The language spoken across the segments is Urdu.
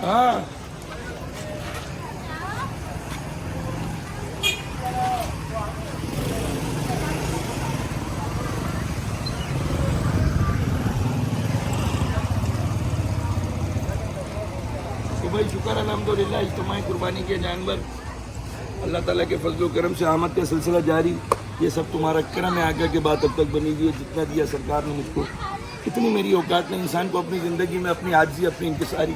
ہاں تو بھائی شکر الحمدللہ اجتماعی قربانی کے جانور اللہ تعالیٰ کے فضل و کرم سے آمد کا سلسلہ جاری. یہ سب تمہارا کرم ہے آقا کے بعد اب تک بنی ہوئی ہے. جتنا دیا سرکار نے مجھ کو اتنی میری اوقات نے. انسان کو اپنی زندگی میں اپنی عاجزی اپنی انکساری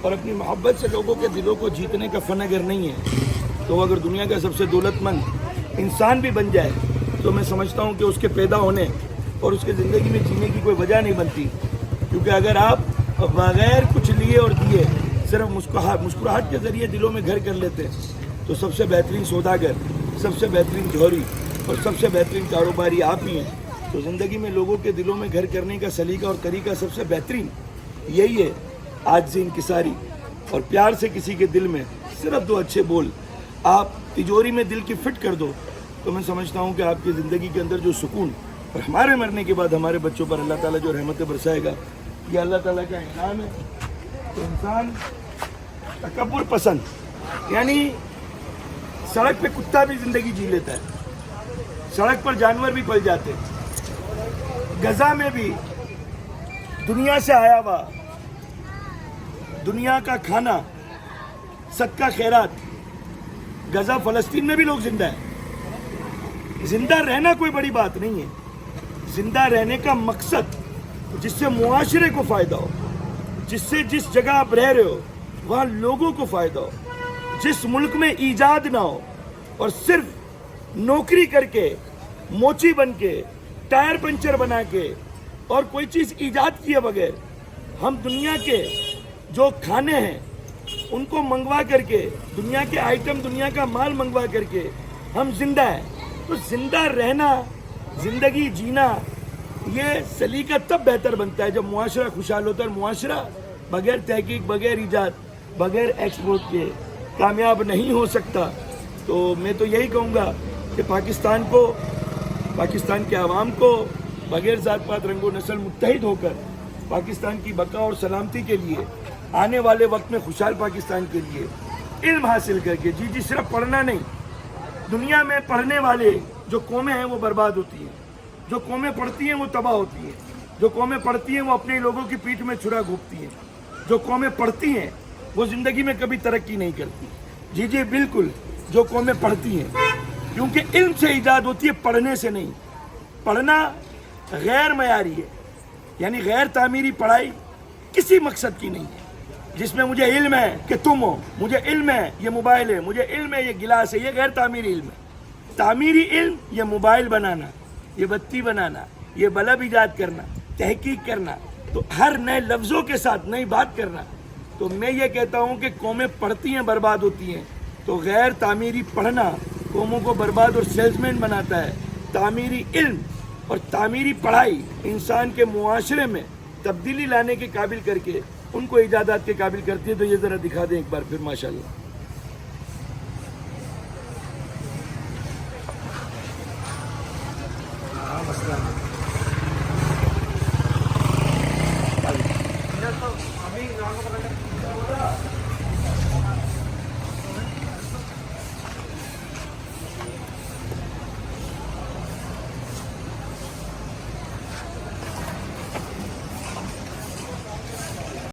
اور اپنی محبت سے لوگوں کے دلوں کو جیتنے کا فن اگر نہیں ہے تو وہ اگر دنیا کا سب سے دولت مند انسان بھی بن جائے تو میں سمجھتا ہوں کہ اس کے پیدا ہونے اور اس کے زندگی میں جینے کی کوئی وجہ نہیں بنتی. کیونکہ اگر آپ بغیر کچھ لیے اور دیے صرف مسکراہٹ کے ذریعے دلوں میں گھر کر لیتے تو سب سے بہترین سوداگر سب سے بہترین جوہری اور سب سے بہترین کاروباری آپ ہی ہیں. تو زندگی میں لوگوں کے دلوں میں گھر کرنے کا سلیقہ اور طریقہ سب سے بہترین یہی ہے. عاجزی انکساری اور پیار سے کسی کے دل میں صرف دو اچھے بول آپ تجوری میں دل کی فٹ کر دو تو میں سمجھتا ہوں کہ آپ کی زندگی کے اندر جو سکون اور ہمارے مرنے کے بعد ہمارے بچوں پر اللہ تعالیٰ جو رحمتیں برسائے گا یہ اللہ تعالیٰ کا انعام ہے. تو انسان تکبر پسند یعنی سڑک پہ کتا بھی زندگی جی لیتا ہے, سڑک پر جانور بھی پل جاتے, غزہ میں بھی دنیا سے آیا ہوا دنیا کا کھانا صدقہ خیرات غزہ فلسطین میں بھی لوگ زندہ ہیں. زندہ رہنا کوئی بڑی بات نہیں ہے. زندہ رہنے کا مقصد جس سے معاشرے کو فائدہ ہو, جس سے جس جگہ آپ رہ رہے ہو وہاں لوگوں کو فائدہ ہو, جس ملک میں ایجاد نہ ہو اور صرف نوکری کر کے موچی بن کے ٹائر پنچر بنا کے اور کوئی چیز ایجاد کیے بغیر ہم دنیا کے جو کھانے ہیں ان کو منگوا کر کے دنیا کے آئٹم دنیا کا مال منگوا کر کے ہم زندہ ہیں. تو زندہ رہنا زندگی جینا یہ سلیقہ تب بہتر بنتا ہے جب معاشرہ خوشحال ہوتا ہے. اور معاشرہ بغیر تحقیق بغیر ایجاد بغیر ایکسپورٹ کے کامیاب نہیں ہو سکتا. تو میں تو یہی کہوں گا کہ پاکستان کو پاکستان کے عوام کو بغیر ذات پات رنگ و نسل متحد ہو کر پاکستان کی بقا اور سلامتی کے لیے آنے والے وقت میں خوشحال پاکستان کے لیے علم حاصل کر کے جی صرف پڑھنا نہیں. دنیا میں پڑھنے والے جو قومیں ہیں وہ برباد ہوتی ہیں, جو قومیں پڑھتی ہیں وہ تباہ ہوتی ہیں, جو قومیں پڑھتی ہیں وہ اپنے لوگوں کی پیٹھ میں چھرا گھونپتی ہیں, جو قومیں پڑھتی ہیں وہ زندگی میں کبھی ترقی نہیں کرتی. جی بالکل جو قومیں پڑھتی ہیں کیونکہ علم سے ایجاد ہوتی ہے پڑھنے سے نہیں. پڑھنا غیر معیاری ہے یعنی غیر تعمیری پڑھائی کسی مقصد کی نہیں ہے. جس میں مجھے علم ہے کہ تم ہو, مجھے علم ہے یہ موبائل ہے, مجھے علم ہے یہ گلاس ہے, یہ غیر تعمیری علم ہے. تعمیری علم یہ موبائل بنانا, یہ بتی بنانا, یہ بلب ایجاد کرنا, تحقیق کرنا, تو ہر نئے لفظوں کے ساتھ نئی بات کرنا. تو میں یہ کہتا ہوں کہ قومیں پڑھتی ہیں برباد ہوتی ہیں تو غیر تعمیری پڑھنا قوموں کو برباد اور سیلزمین بناتا ہے. تعمیری علم اور تعمیری پڑھائی انسان کے معاشرے میں تبدیلی لانے کے قابل کر کے ان کو ایجادات کے قابل کرتی ہے. تو یہ ذرا دکھا دیں ایک بار پھر ماشاءاللہ. مسئلہ